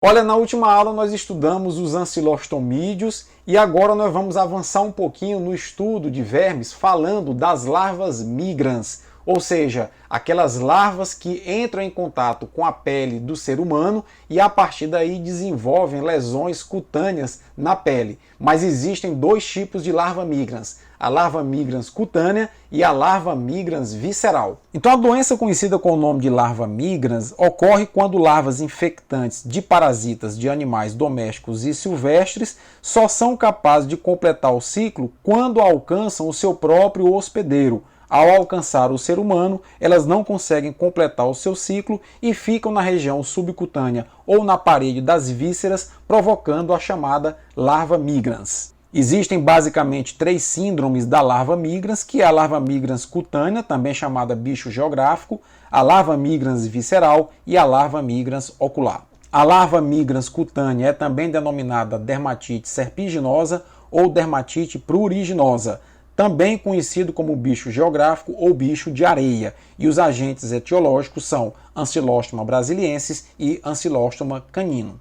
Olha, na última aula nós estudamos os ancilostomídeos e agora nós vamos avançar um pouquinho no estudo de vermes falando das larvas migrans, ou seja, aquelas larvas que entram em contato com a pele do ser humano e a partir daí desenvolvem lesões cutâneas na pele. Mas existem dois tipos de larva migrans, a larva migrans cutânea e a larva migrans visceral. Então a doença conhecida com o nome de larva migrans ocorre quando larvas infectantes de parasitas de animais domésticos e silvestres só são capazes de completar o ciclo quando alcançam o seu próprio hospedeiro. Ao alcançar o ser humano, elas não conseguem completar o seu ciclo e ficam na região subcutânea ou na parede das vísceras, provocando a chamada larva migrans. Existem basicamente três síndromes da larva migrans, que é a larva migrans cutânea, também chamada bicho geográfico, a larva migrans visceral e a larva migrans ocular. A larva migrans cutânea é também denominada dermatite serpiginosa ou dermatite pruriginosa, também conhecido como bicho geográfico ou bicho de areia, e os agentes etiológicos são Ancylostoma brasiliensis e Ancylostoma canino.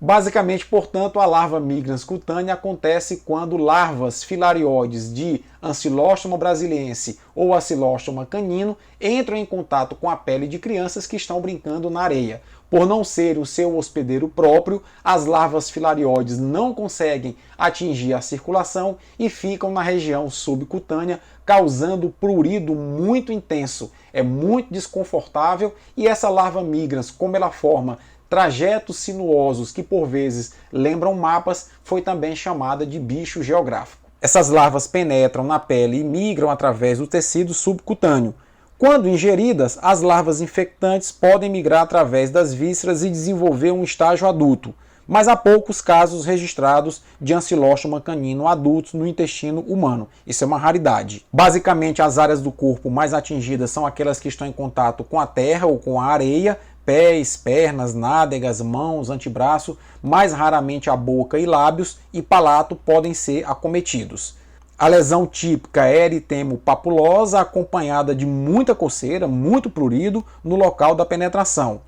Basicamente, portanto, a larva migrans cutânea acontece quando larvas filarioides de Ancylostoma brasiliense ou Ancylostoma canino entram em contato com a pele de crianças que estão brincando na areia. Por não ser o seu hospedeiro próprio, as larvas filarioides não conseguem atingir a circulação e ficam na região subcutânea, causando prurido muito intenso. É muito desconfortável e essa larva migrans, como ela forma trajetos sinuosos que por vezes lembram mapas, foi também chamada de bicho geográfico. Essas larvas penetram na pele e migram através do tecido subcutâneo. Quando ingeridas, as larvas infectantes podem migrar através das vísceras e desenvolver um estágio adulto, mas há poucos casos registrados de Ancylostoma canino adultos no intestino humano. Isso é uma raridade. Basicamente, as áreas do corpo mais atingidas são aquelas que estão em contato com a terra ou com a areia, pés, pernas, nádegas, mãos, antebraço, mais raramente a boca e lábios e palato podem ser acometidos. A lesão típica é eritemo papulosa, acompanhada de muita coceira, muito prurido no local da penetração.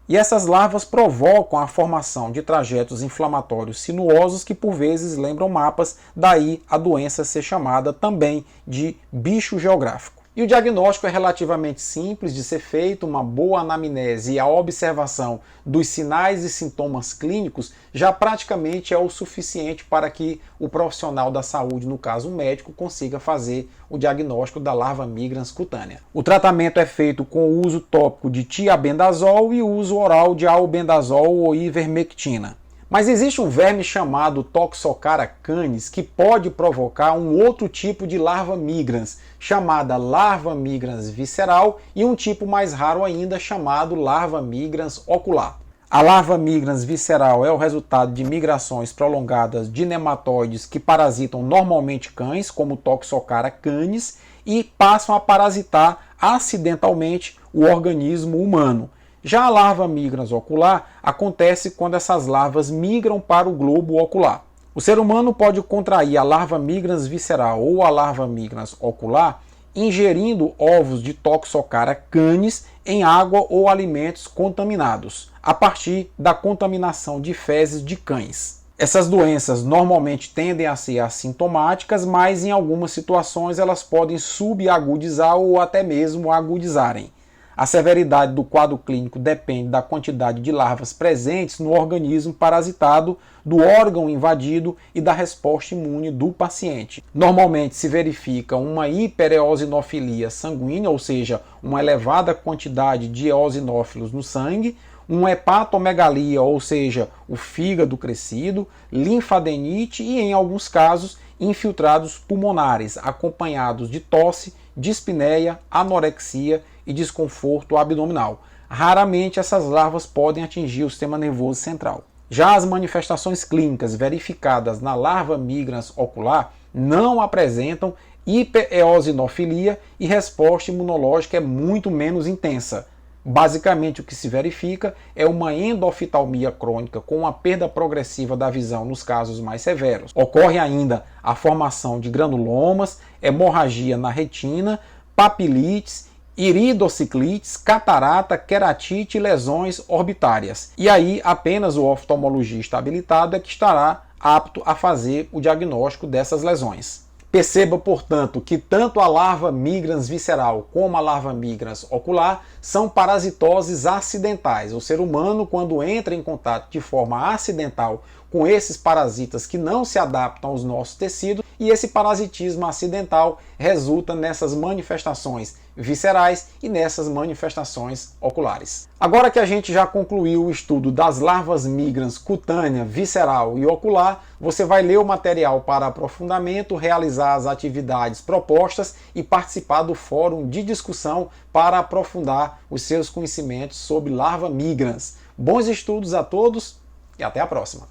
E essas larvas provocam a formação de trajetos inflamatórios sinuosos que por vezes lembram mapas, daí a doença ser chamada também de bicho geográfico. E o diagnóstico é relativamente simples de ser feito, uma boa anamnese e a observação dos sinais e sintomas clínicos já praticamente é o suficiente para que o profissional da saúde, no caso o médico, consiga fazer o diagnóstico da larva migrans cutânea. O tratamento é feito com o uso tópico de tiabendazol e o uso oral de albendazol ou ivermectina. Mas existe um verme chamado Toxocara canis que pode provocar um outro tipo de larva migrans, chamada larva migrans visceral, e um tipo mais raro ainda chamado larva migrans ocular. A larva migrans visceral é o resultado de migrações prolongadas de nematóides que parasitam normalmente cães, como Toxocara canis, e passam a parasitar acidentalmente o organismo humano. Já a larva migrans ocular acontece quando essas larvas migram para o globo ocular. O ser humano pode contrair a larva migrans visceral ou a larva migrans ocular ingerindo ovos de Toxocara canis em água ou alimentos contaminados, a partir da contaminação de fezes de cães. Essas doenças normalmente tendem a ser assintomáticas, mas em algumas situações elas podem subagudizar ou até mesmo agudizarem. A severidade do quadro clínico depende da quantidade de larvas presentes no organismo parasitado, do órgão invadido e da resposta imune do paciente. Normalmente se verifica uma hipereosinofilia sanguínea, ou seja, uma elevada quantidade de eosinófilos no sangue, uma hepatomegalia, ou seja, o fígado crescido, linfadenite e, em alguns casos, infiltrados pulmonares, acompanhados de tosse, dispneia, anorexia e desconforto abdominal. Raramente essas larvas podem atingir o sistema nervoso central. Já as manifestações clínicas verificadas na larva migrans ocular não apresentam hipereosinofilia e resposta imunológica é muito menos intensa. Basicamente, o que se verifica é uma endoftalmia crônica com uma perda progressiva da visão nos casos mais severos. Ocorre ainda a formação de granulomas, hemorragia na retina, papilites iridociclites, catarata, queratite e lesões orbitárias. E aí apenas o oftalmologista habilitado é que estará apto a fazer o diagnóstico dessas lesões. Perceba, portanto, que tanto a larva migrans visceral como a larva migrans ocular são parasitoses acidentais. O ser humano, quando entra em contato de forma acidental com esses parasitas que não se adaptam aos nossos tecidos, e esse parasitismo acidental resulta nessas manifestações viscerais e nessas manifestações oculares. Agora que a gente já concluiu o estudo das larvas migrans cutânea, visceral e ocular, você vai ler o material para aprofundamento, realizar as atividades propostas e participar do fórum de discussão para aprofundar os seus conhecimentos sobre larva migrans. Bons estudos a todos e até a próxima!